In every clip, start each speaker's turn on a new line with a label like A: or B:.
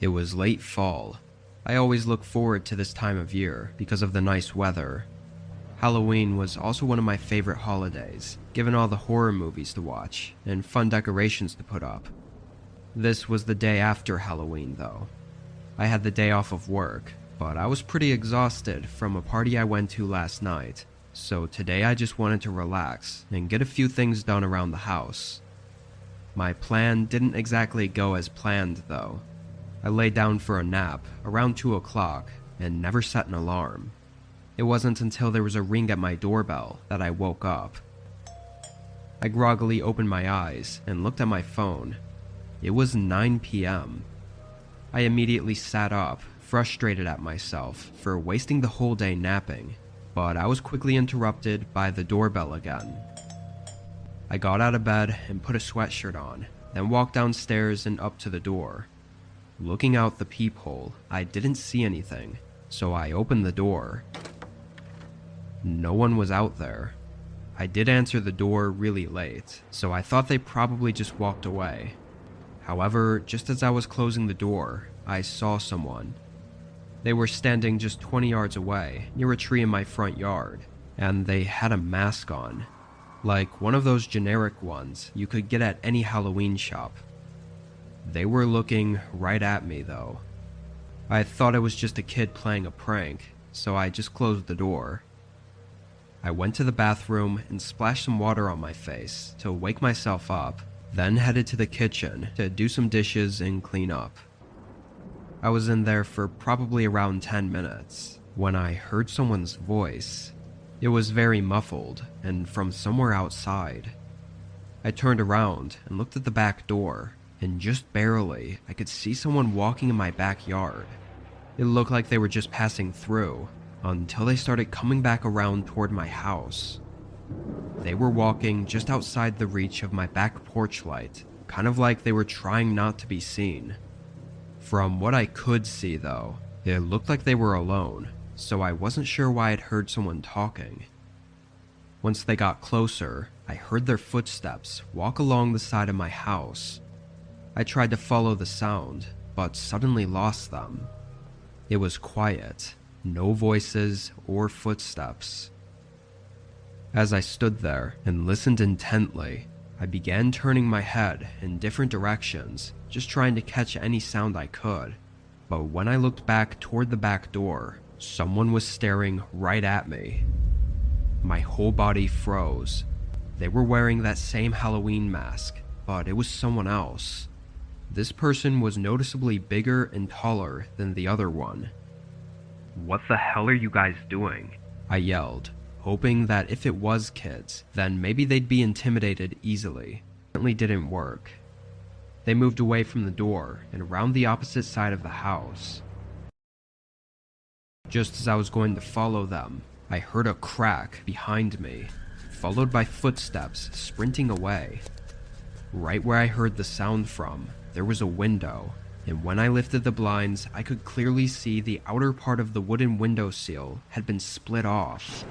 A: It was late fall. I always look forward to this time of year because of the nice weather. Halloween was also one of my favorite holidays, given all the horror movies to watch and fun decorations to put up. This was the day after Halloween, though. I had the day off of work, but I was pretty exhausted from a party I went to last night, so today I just wanted to relax and get a few things done around the house. My plan didn't exactly go as planned, though. I lay down for a nap around 2 o'clock and never set an alarm. It wasn't until there was a ring at my doorbell that I woke up. I groggily opened my eyes and looked at my phone. It was 9 p.m. I immediately sat up, frustrated at myself for wasting the whole day napping, but I was quickly interrupted by the doorbell again. I got out of bed and put a sweatshirt on, then walked downstairs and up to the door. Looking out the peephole, I didn't see anything, so I opened the door. No one was out there. I did answer the door really late, so I thought they probably just walked away. However, just as I was closing the door, I saw someone. They were standing just 20 yards away, near a tree in my front yard, and they had a mask on. Like one of those generic ones you could get at any Halloween shop. They were looking right at me, though. I thought it was just a kid playing a prank, so I just closed the door. I went to the bathroom and splashed some water on my face to wake myself up, then headed to the kitchen to do some dishes and clean up. I was in there for probably around 10 minutes when I heard someone's voice. It was very muffled and from somewhere outside. I turned around and looked at the back door, and just barely I could see someone walking in my backyard. It looked like they were just passing through until they started coming back around toward my house. They were walking just outside the reach of my back porch light, kind of like they were trying not to be seen. From what I could see, though, it looked like they were alone, so I wasn't sure why I'd heard someone talking. Once they got closer, I heard their footsteps walk along the side of my house. I tried to follow the sound, but suddenly lost them. It was quiet, no voices or footsteps. As I stood there and listened intently, I began turning my head in different directions, just trying to catch any sound I could. But when I looked back toward the back door, someone was staring right at me. My whole body froze. They were wearing that same Halloween mask, but it was someone else. This person was noticeably bigger and taller than the other one. "What the hell are you guys doing?" I yelled, hoping that if it was kids, then maybe they'd be intimidated easily. It certainly didn't work. They moved away from the door and around the opposite side of the house. Just as I was going to follow them, I heard a crack behind me, followed by footsteps sprinting away. Right where I heard the sound from, there was a window, and when I lifted the blinds, I could clearly see the outer part of the wooden windowsill had been split off.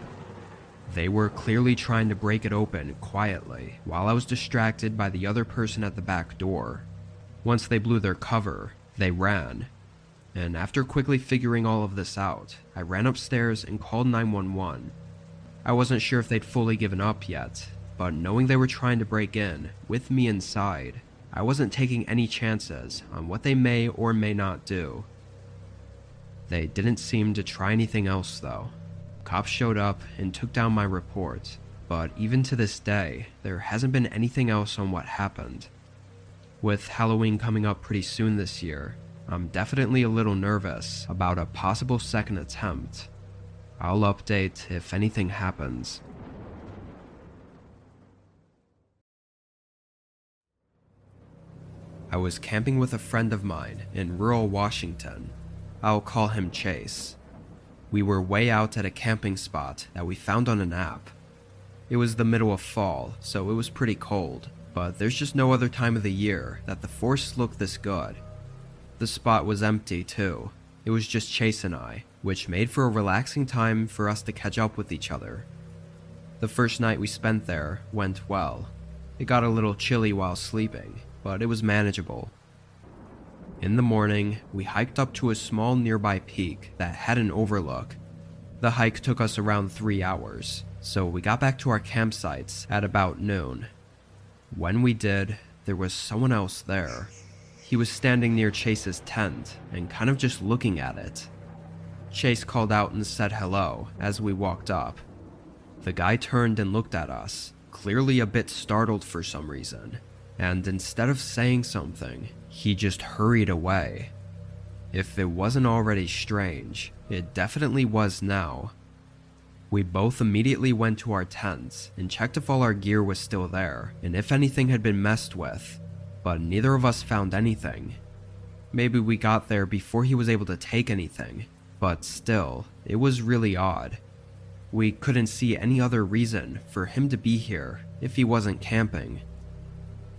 A: They were clearly trying to break it open quietly, while I was distracted by the other person at the back door. Once they blew their cover, they ran. And after quickly figuring all of this out, I ran upstairs and called 911. I wasn't sure if they'd fully given up yet, but knowing they were trying to break in, with me inside, I wasn't taking any chances on what they may or may not do. They didn't seem to try anything else, though. Cops showed up and took down my report, but even to this day, there hasn't been anything else on what happened. With Halloween coming up pretty soon this year, I'm definitely a little nervous about a possible second attempt. I'll update if anything happens. I was camping with a friend of mine in rural Washington. I'll call him Chase. We were way out at a camping spot that we found on an app. It was the middle of fall, so it was pretty cold, but there's just no other time of the year that the forests look this good. The spot was empty too. It was just Chase and I, which made for a relaxing time for us to catch up with each other. The first night we spent there went well. It got a little chilly while sleeping, but it was manageable. In the morning, we hiked up to a small nearby peak that had an overlook. The hike took us around 3 hours, so we got back to our campsites at about noon. When we did, there was someone else there. He was standing near Chase's tent and kind of just looking at it. Chase called out and said hello as we walked up. The guy turned and looked at us, clearly a bit startled for some reason, and instead of saying something, he just hurried away. If it wasn't already strange, it definitely was now. We both immediately went to our tents and checked if all our gear was still there and if anything had been messed with, but neither of us found anything. Maybe we got there before he was able to take anything, but still, it was really odd. We couldn't see any other reason for him to be here if he wasn't camping.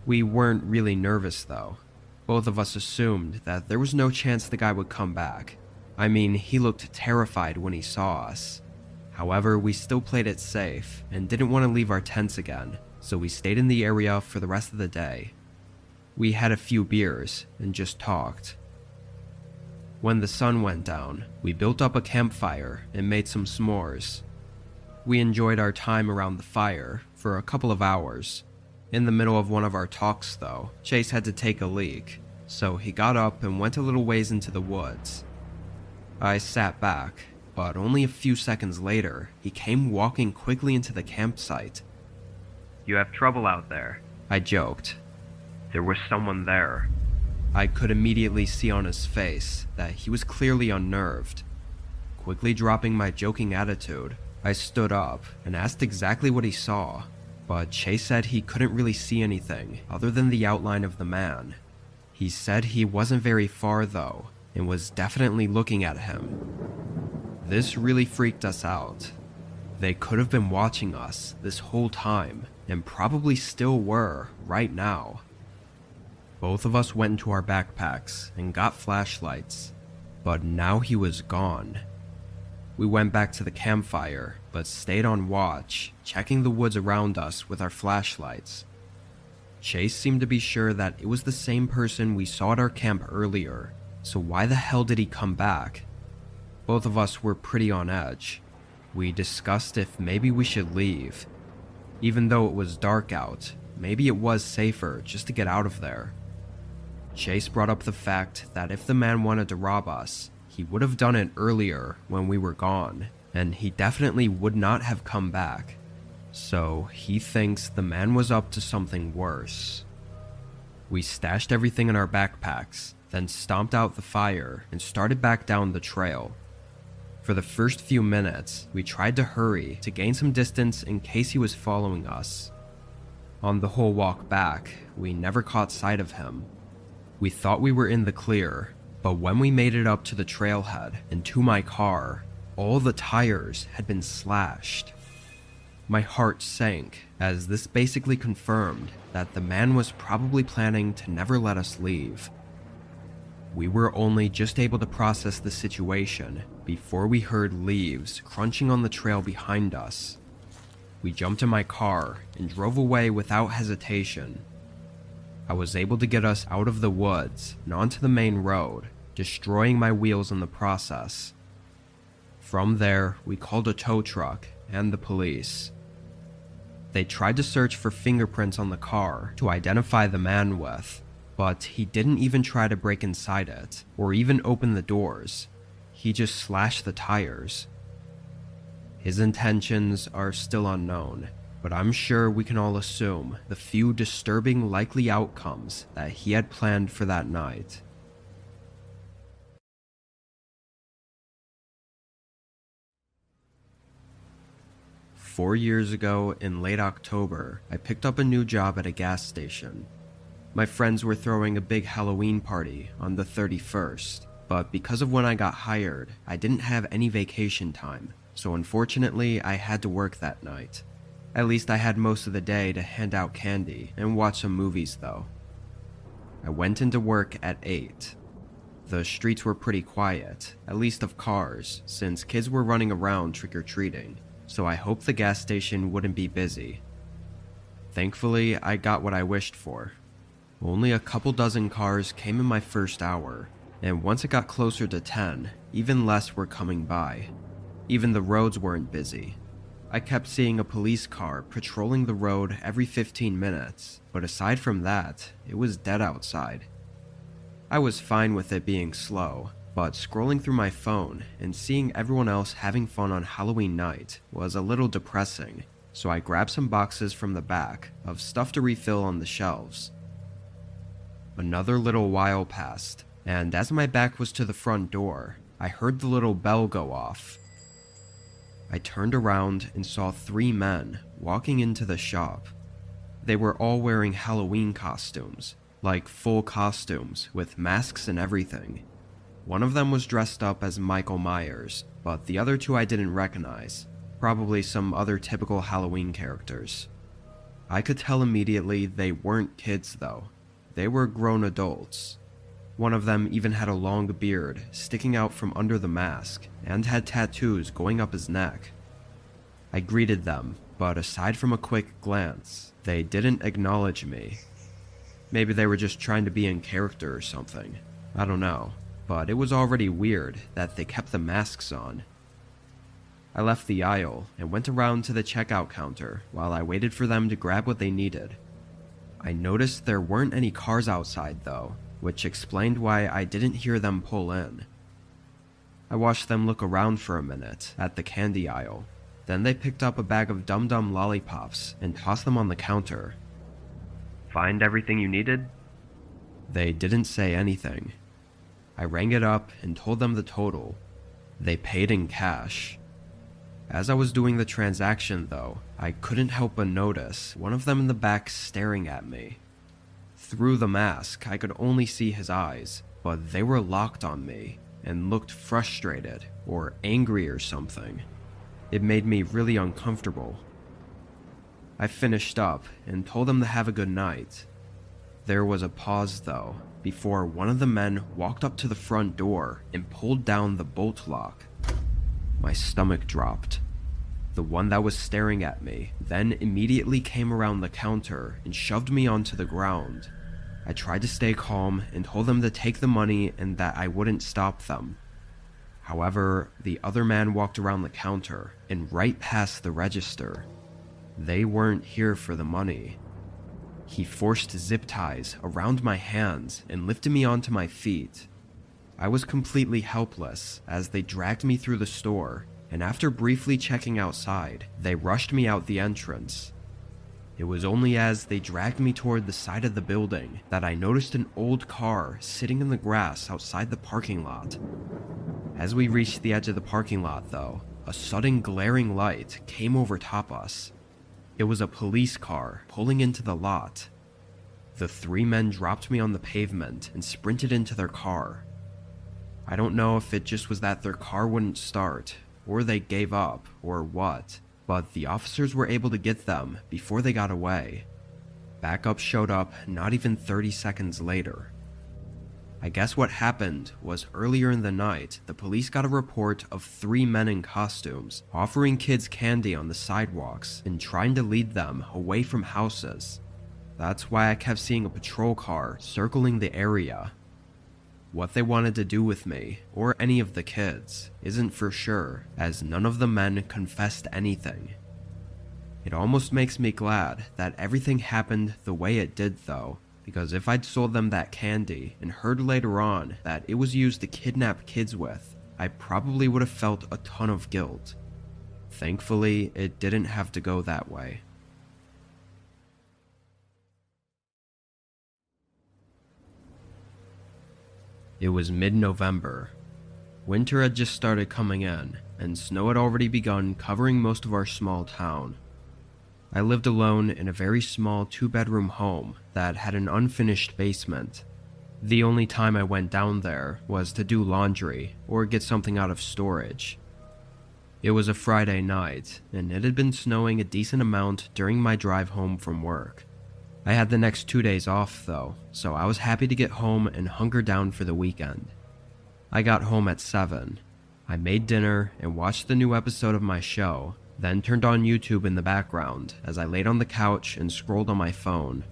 A: We weren't really nervous though. Both of us assumed that there was no chance the guy would come back. I mean, he looked terrified when he saw us. However, we still played it safe and didn't want to leave our tents again, so we stayed in the area for the rest of the day. We had a few beers and just talked. When the sun went down, we built up a campfire and made some s'mores. We enjoyed our time around the fire for a couple of hours. In the middle of one of our talks though, Chase had to take a leak, so he got up and went a little ways into the woods. I sat back, but only a few seconds later, he came walking quickly into the campsite. "You have trouble out there," I joked. There was someone there. I could immediately see on his face that he was clearly unnerved. Quickly dropping my joking attitude, I stood up and asked exactly what he saw, but Chase said he couldn't really see anything other than the outline of the man. He said he wasn't very far though, and was definitely looking at him. This really freaked us out. They could have been watching us this whole time, and probably still were right now. Both of us went into our backpacks and got flashlights, but now he was gone. We went back to the campfire, but stayed on watch, checking the woods around us with our flashlights. Chase seemed to be sure that it was the same person we saw at our camp earlier, so why the hell did he come back? Both of us were pretty on edge. We discussed if maybe we should leave. Even though it was dark out, maybe it was safer just to get out of there. Chase brought up the fact that if the man wanted to rob us, he would have done it earlier when we were gone, and he definitely would not have come back. So he thinks the man was up to something worse. We stashed everything in our backpacks, then stomped out the fire and started back down the trail. For the first few minutes, we tried to hurry to gain some distance in case he was following us. On the whole walk back, we never caught sight of him. We thought we were in the clear, but when we made it up to the trailhead and to my car, all the tires had been slashed. My heart sank, as this basically confirmed that the man was probably planning to never let us leave. We were only just able to process the situation before we heard leaves crunching on the trail behind us. We jumped in my car and drove away without hesitation. I was able to get us out of the woods and onto the main road, destroying my wheels in the process. From there, we called a tow truck and the police. They tried to search for fingerprints on the car to identify the man with, but he didn't even try to break inside it or even open the doors. He just slashed the tires. His intentions are still unknown, but I'm sure we can all assume the few disturbing likely outcomes that he had planned for that night. Four years ago, in late October, I picked up a new job at a gas station. My friends were throwing a big Halloween party on the 31st, but because of when I got hired, I didn't have any vacation time, so unfortunately I had to work that night. At least I had most of the day to hand out candy and watch some movies though. I went into work at 8. The streets were pretty quiet, at least of cars, since kids were running around trick-or-treating, so I hoped the gas station wouldn't be busy. Thankfully, I got what I wished for. Only a couple dozen cars came in my first hour, and once it got closer to 10, even less were coming by. Even the roads weren't busy. I kept seeing a police car patrolling the road every 15 minutes, but aside from that, it was dead outside. I was fine with it being slow, but scrolling through my phone and seeing everyone else having fun on Halloween night was a little depressing, so I grabbed some boxes from the back of stuff to refill on the shelves. Another little while passed, and as my back was to the front door, I heard the little bell go off. I turned around and saw 3 men walking into the shop. They were all wearing Halloween costumes, like full costumes with masks and everything. One of them was dressed up as Michael Myers, but the other 2 I didn't recognize, probably some other typical Halloween characters. I could tell immediately they weren't kids though. They were grown adults. One of them even had a long beard sticking out from under the mask and had tattoos going up his neck. I greeted them, but aside from a quick glance, they didn't acknowledge me. Maybe they were just trying to be in character or something. I don't know, but it was already weird that they kept the masks on. I left the aisle and went around to the checkout counter while I waited for them to grab what they needed. I noticed there weren't any cars outside though, which explained why I didn't hear them pull in. I watched them look around for a minute at the candy aisle. Then they picked up a bag of Dum Dum lollipops and tossed them on the counter. "Find everything you needed?" They didn't say anything. I rang it up and told them the total. They paid in cash. As I was doing the transaction though, I couldn't help but notice one of them in the back staring at me. Through the mask, I could only see his eyes, but they were locked on me and looked frustrated or angry or something. It made me really uncomfortable. I finished up and told them to have a good night. There was a pause though, before one of the men walked up to the front door and pulled down the bolt lock. My stomach dropped. The one that was staring at me then immediately came around the counter and shoved me onto the ground. I tried to stay calm and told them to take the money and that I wouldn't stop them. However, the other man walked around the counter and right past the register. They weren't here for the money. He forced zip ties around my hands and lifted me onto my feet. I was completely helpless as they dragged me through the store, and after briefly checking outside, they rushed me out the entrance. It was only as they dragged me toward the side of the building that I noticed an old car sitting in the grass outside the parking lot. As we reached the edge of the parking lot though, a sudden glaring light came over top us. It was a police car pulling into the lot. The 3 men dropped me on the pavement and sprinted into their car. I don't know if it just was that their car wouldn't start, or they gave up, or what, but the officers were able to get them before they got away. Backup showed up not even 30 seconds later. I guess what happened was earlier in the night, the police got a report of 3 men in costumes offering kids candy on the sidewalks and trying to lead them away from houses. That's why I kept seeing a patrol car circling the area. What they wanted to do with me, or any of the kids, isn't for sure, as none of the men confessed anything. It almost makes me glad that everything happened the way it did though, because if I'd sold them that candy and heard later on that it was used to kidnap kids with, I probably would have felt a ton of guilt. Thankfully, it didn't have to go that way. It was mid-November. Winter had just started coming in, and snow had already begun covering most of our small town. I lived alone in a very small 2-bedroom home that had an unfinished basement. The only time I went down there was to do laundry or get something out of storage. It was a Friday night, and it had been snowing a decent amount during my drive home from work. I had the next 2 days off though, so I was happy to get home and hunker down for the weekend. I got home at 7. I made dinner and watched the new episode of my show, then turned on YouTube in the background as I laid on the couch and scrolled on my phone.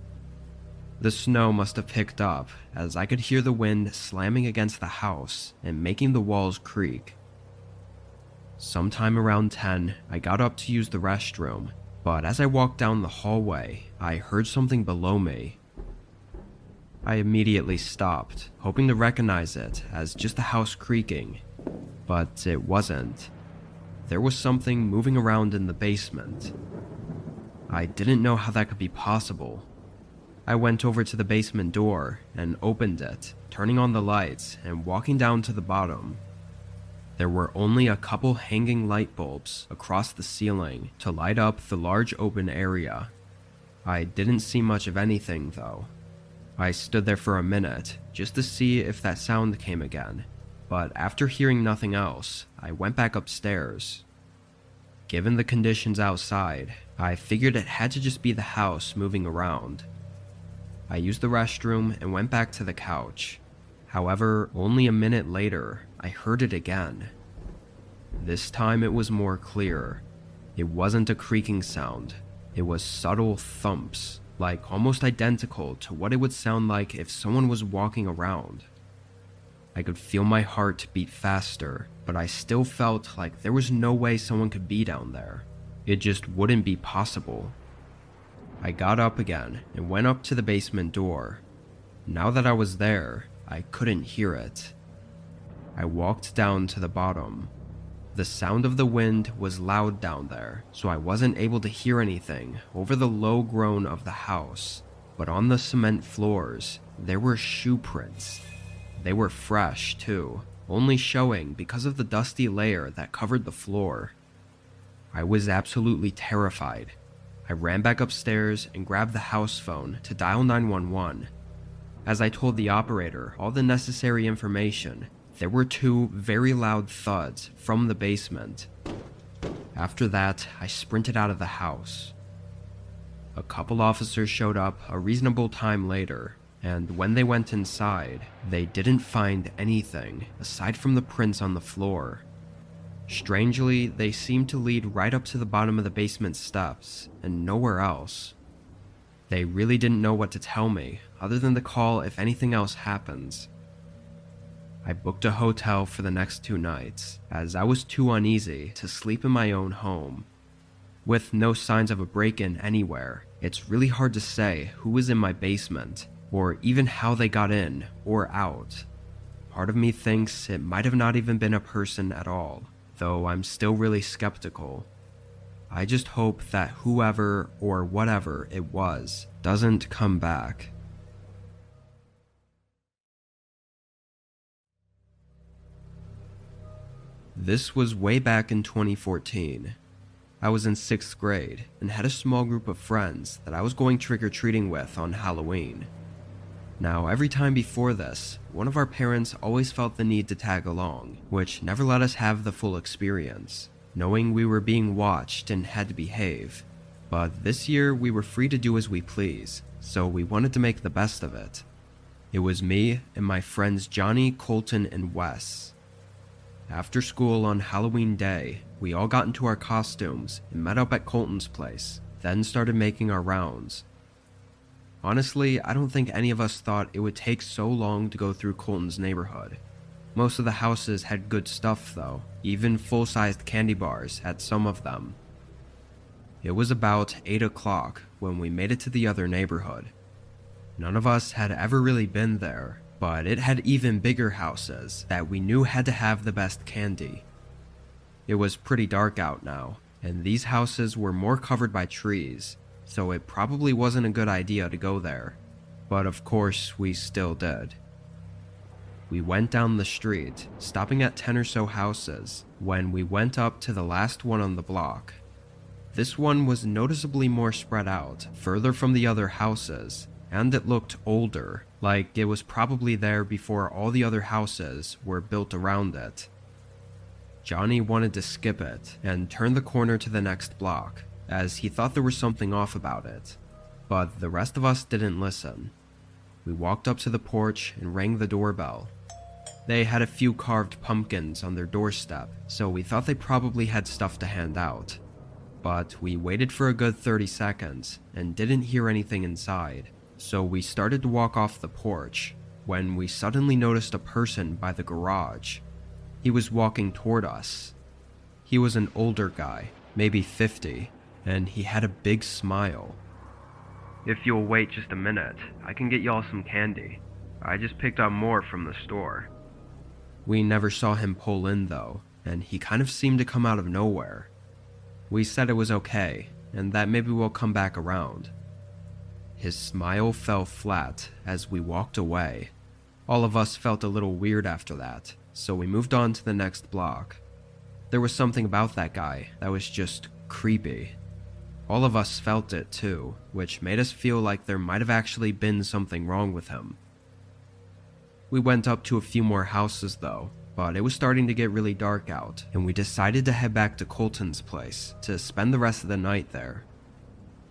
A: The snow must have picked up, as I could hear the wind slamming against the house and making the walls creak. Sometime around 10, I got up to use the restroom, but as I walked down the hallway, I heard something below me. I immediately stopped, hoping to recognize it as just the house creaking, but it wasn't. There was something moving around in the basement. I didn't know how that could be possible. I went over to the basement door and opened it, turning on the lights and walking down to the bottom. There were only a couple hanging light bulbs across the ceiling to light up the large open area. I didn't see much of anything though. I stood there for a minute just to see if that sound came again, but after hearing nothing else, I went back upstairs. Given the conditions outside, I figured it had to just be the house moving around. I used the restroom and went back to the couch. However, only a minute later, I heard it again. This time it was more clear. It wasn't a creaking sound. It was subtle thumps, like almost identical to what it would sound like if someone was walking around. I could feel my heart beat faster, but I still felt like there was no way someone could be down there. It just wouldn't be possible. I got up again and went up to the basement door. Now that I was there, I couldn't hear it. I walked down to the bottom. The sound of the wind was loud down there, so I wasn't able to hear anything over the low groan of the house. But on the cement floors, there were shoe prints. They were fresh, too, only showing because of the dusty layer that covered the floor. I was absolutely terrified. I ran back upstairs and grabbed the house phone to dial 911. As I told the operator all the necessary information, there were 2 very loud thuds from the basement. After that, I sprinted out of the house. A couple officers showed up a reasonable time later, and when they went inside, they didn't find anything aside from the prints on the floor. Strangely, they seemed to lead right up to the bottom of the basement steps and nowhere else. They really didn't know what to tell me other than to call if anything else happens. I booked a hotel for the next 2 nights, as I was too uneasy to sleep in my own home. With no signs of a break-in anywhere, it's really hard to say who was in my basement, or even how they got in or out. Part of me thinks it might have not even been a person at all, though I'm still really skeptical. I just hope that whoever or whatever it was doesn't come back. This was way back in 2014. I was in 6th grade and had a small group of friends that I was going trick-or-treating with on Halloween. Now, every time before this, one of our parents always felt the need to tag along, which never let us have the full experience, knowing we were being watched and had to behave. But this year, we were free to do as we please, so we wanted to make the best of it. It was me and my friends Johnny, Colton, and Wes. After school on Halloween day, we all got into our costumes and met up at Colton's place, then started making our rounds. Honestly, I don't think any of us thought it would take so long to go through Colton's neighborhood. Most of the houses had good stuff though, even full-sized candy bars at some of them. It was about 8 o'clock when we made it to the other neighborhood. None of us had ever really been there, but it had even bigger houses that we knew had to have the best candy. It was pretty dark out now, and these houses were more covered by trees, so it probably wasn't a good idea to go there. But of course, we still did. We went down the street, stopping at 10 or so houses, when we went up to the last one on the block. This one was noticeably more spread out, further from the other houses, and it looked older, like it was probably there before all the other houses were built around it. Johnny wanted to skip it and turn the corner to the next block, as he thought there was something off about it, but the rest of us didn't listen. We walked up to the porch and rang the doorbell. They had a few carved pumpkins on their doorstep, so we thought they probably had stuff to hand out. But we waited for a good 30 seconds and didn't hear anything inside. So we started to walk off the porch when we suddenly noticed a person by the garage. He was walking toward us. He was an older guy, maybe 50, and he had a big smile. "If you'll wait just a minute, I can get y'all some candy. I just picked up more from the store." We never saw him pull in though, and he kind of seemed to come out of nowhere. We said it was okay, and that maybe we'll come back around. His smile fell flat as we walked away. All of us felt a little weird after that, so we moved on to the next block. There was something about that guy that was just creepy. All of us felt it too, which made us feel like there might have actually been something wrong with him. We went up to a few more houses though, but it was starting to get really dark out, and we decided to head back to Colton's place to spend the rest of the night there.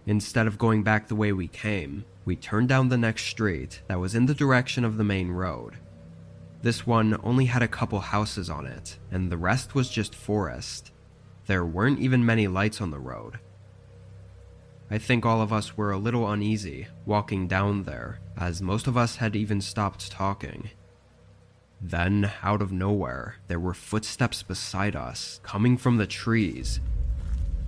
A: Instead of going back the way we came, we turned down the next street that was in the direction of the main road. This one only had a couple houses on it, and the rest was just forest. There weren't even many lights on the road. I think all of us were a little uneasy walking down there, as most of us had even stopped talking. Then, out of nowhere, there were footsteps beside us, coming from the trees.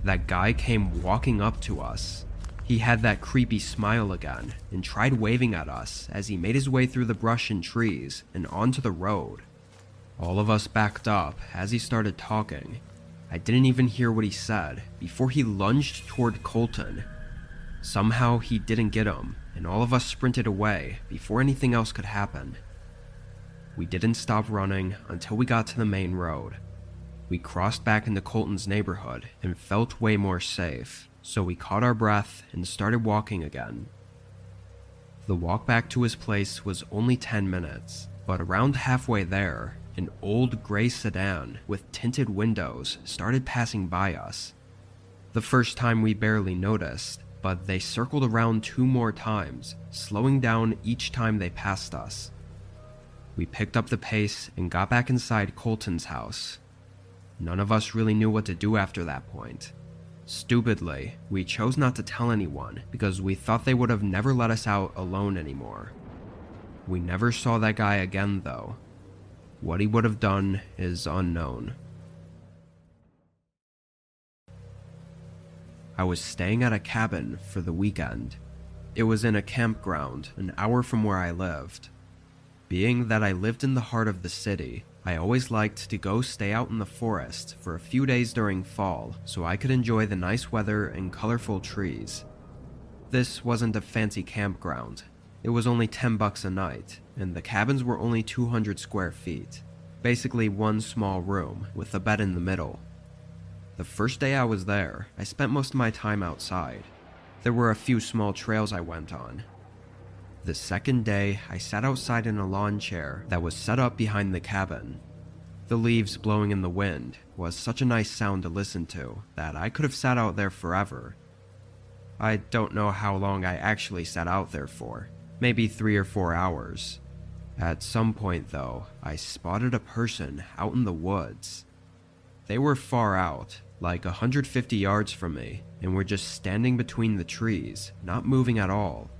A: That guy came walking up to us. He had that creepy smile again, and tried waving at us as he made his way through the brush and trees and onto the road. All of us backed up as he started talking. I didn't even hear what he said before he lunged toward Colton. Somehow he didn't get him, and all of us sprinted away before anything else could happen. We didn't stop running until we got to the main road. We crossed back into Colton's neighborhood and felt way more safe, so we caught our breath and started walking again. The walk back to his place was only 10 minutes, but around halfway there, an old gray sedan with tinted windows started passing by us. The first time we barely noticed, but they circled around 2 more times, slowing down each time they passed us. We picked up the pace and got back inside Colton's house. None of us really knew what to do after that point. Stupidly, we chose not to tell anyone because we thought they would have never let us out alone anymore. We never saw that guy again though. What he would have done is unknown. I was staying at a cabin for the weekend. It was in a campground an hour from where I lived. Being that I lived in the heart of the city, I always liked to go stay out in the forest for a few days during fall so I could enjoy the nice weather and colorful trees. This wasn't a fancy campground. It was only $10 a night, and the cabins were only 200 square feet. Basically one small room with a bed in the middle. The first day I was there, I spent most of my time outside. There were a few small trails I went on. The second day, I sat outside in a lawn chair that was set up behind the cabin. The leaves blowing in the wind was such a nice sound to listen to that I could have sat out there forever. I don't know how long I actually sat out there for, maybe 3 or 4 hours. At some point though, I spotted a person out in the woods. They were far out, like 150 yards from me, and were just standing between the trees, not moving at all.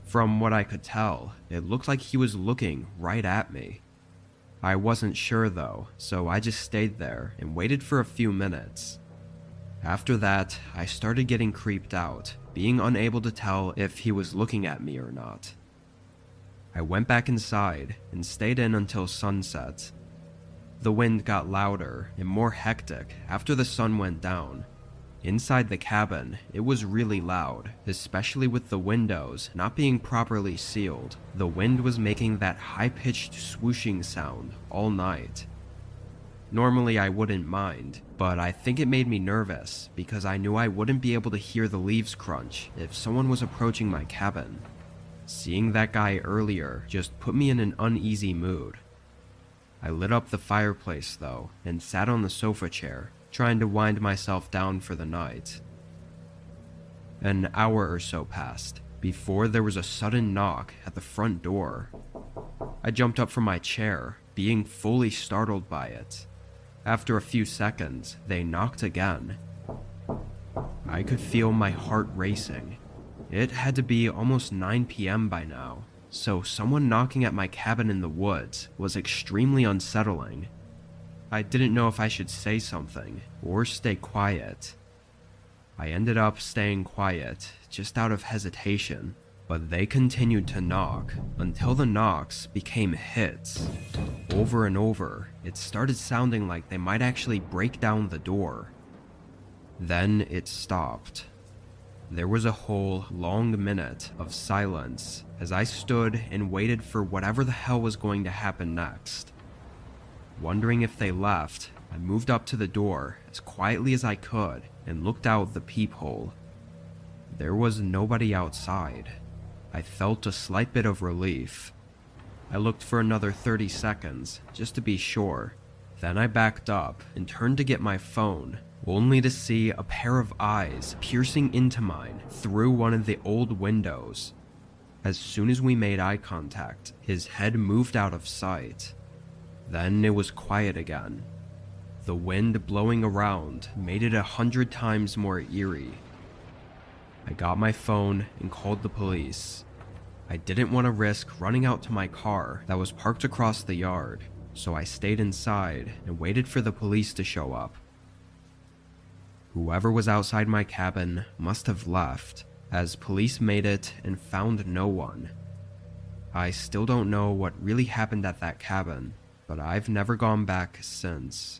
A: From what I could tell, it looked like he was looking right at me. I wasn't sure though, so I just stayed there and waited for a few minutes. After that, I started getting creeped out, being unable to tell if he was looking at me or not. I went back inside and stayed in until sunset. The wind got louder and more hectic after the sun went down. Inside the cabin, it was really loud, especially with the windows not being properly sealed. The wind was making that high-pitched swooshing sound all night. Normally I wouldn't mind, but I think it made me nervous because I knew I wouldn't be able to hear the leaves crunch if someone was approaching my cabin. Seeing that guy earlier just put me in an uneasy mood. I lit up the fireplace though and sat on the sofa chair, trying to wind myself down for the night. An hour or so passed before there was a sudden knock at the front door. I jumped up from my chair, being fully startled by it. After a few seconds, they knocked again. I could feel my heart racing. It had to be almost 9 p.m. by now, so someone knocking at my cabin in the woods was extremely unsettling. I didn't know if I should say something or stay quiet. I ended up staying quiet, just out of hesitation, but they continued to knock until the knocks became hits. Over and over, it started sounding like they might actually break down the door. Then it stopped. There was a whole long minute of silence as I stood and waited for whatever the hell was going to happen next. Wondering if they left, I moved up to the door as quietly as I could and looked out the peephole. There was nobody outside. I felt a slight bit of relief. I looked for another 30 seconds just to be sure. Then I backed up and turned to get my phone, only to see a pair of eyes piercing into mine through one of the old windows. As soon as we made eye contact, his head moved out of sight. Then it was quiet again. The wind blowing around made it 100 times more eerie. I got my phone and called the police. I didn't want to risk running out to my car that was parked across the yard, so I stayed inside and waited for the police to show up. Whoever was outside my cabin must have left, as police made it and found no one. I still don't know what really happened at that cabin, but I've never gone back since.